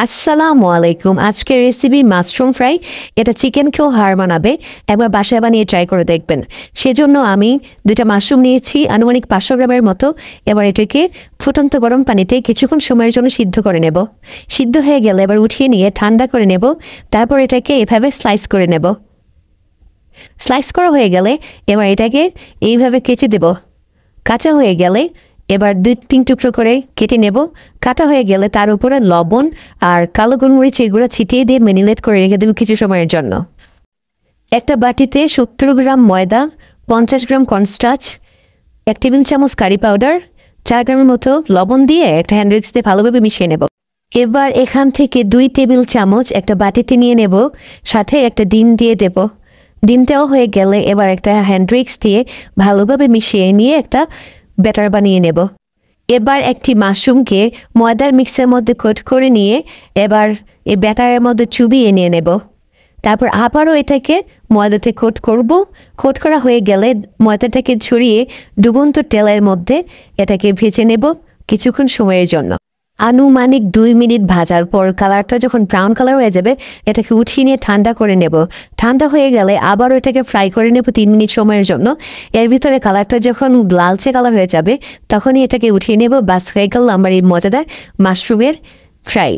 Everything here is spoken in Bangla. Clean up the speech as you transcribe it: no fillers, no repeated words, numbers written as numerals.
আসসালামু আলাইকুম। আজকের রেসিপি মাশরুম ফ্রাই। এটা চিকেনকেও হার মানাবে। একবার বাসায় বানিয়ে ট্রাই করে দেখবেন। সেজন্য আমি 2টা মাশরুম নিয়েছি, আনুমানিক 500 গ্রামের মতো। এবার এটাকে ফুটন্ত গরম পানিতে কিছুক্ষণ সময়ের জন্য সিদ্ধ করে নেব। সিদ্ধ হয়ে গেলে এবার উঠিয়ে নিয়ে ঠান্ডা করে নেব। তারপর এটাকে এভাবে স্লাইস করে নেব। স্লাইস করা হয়ে গেলে এবার এটাকে এইভাবে কেচে দেব। কাঁচা হয়ে গেলে এবার 2-3 টুকরো করে কেটে নেব। কাটা হয়ে গেলে তার উপরে লবণ আর কালো গোলমরিচ এগুলো ছিটিয়ে দিয়ে ম্যারিনেট করে রেখে দেব কিছু সময়ের জন্য। একটা বাটিতে 70 গ্রাম ময়দা, 50 গ্রাম কর্নস্টার্চ, 1 টেবিল চামচ কারি পাউডার, 4 গ্রামের মতো লবণ দিয়ে একটা হ্যান্ড উইক্স দিয়ে ভালোভাবে মিশিয়ে নেব। এবার এখান থেকে 2 টেবিল চামচ একটা বাটিতে নিয়ে নেব, সাথে একটা ডিম দিয়ে দেব। ডিমটাও হয়ে গেলে এবার একটা হ্যান্ড উইক্স দিয়ে ভালোভাবে মিশিয়ে নিয়ে একটা ব্যাটার বানিয়ে নেব। এবার একটি মাশরুমকে ময়দার মিক্সের মধ্যে কোট করে নিয়ে এবার এই ব্যাটারের মধ্যে চুবিয়ে নিয়ে নেব। তারপর আবারও এটাকে ময়দাতে কোট করব। কোট করা হয়ে গেলে ময়দাটাকে ছড়িয়ে ডুবন্ত তেলের মধ্যে এটাকে ভেজে নেব কিছুক্ষণ সময়ের জন্য। আনুমানিক 2 মিনিট ভাজার পর কালারটা যখন ব্রাউন কালার হয়ে যাবে, এটাকে উঠিয়ে নিয়ে ঠান্ডা করে নেব। ঠান্ডা হয়ে গেলে আবারও এটাকে ফ্রাই করে নেব 3 মিনিট সময়ের জন্য। এর ভিতরে কালারটা যখন লালচে কালার হয়ে যাবে, তখনই এটাকে উঠিয়ে নেব। বাস হয়ে গেল আমার এই মজাদার মাশরুমের ফ্রাই।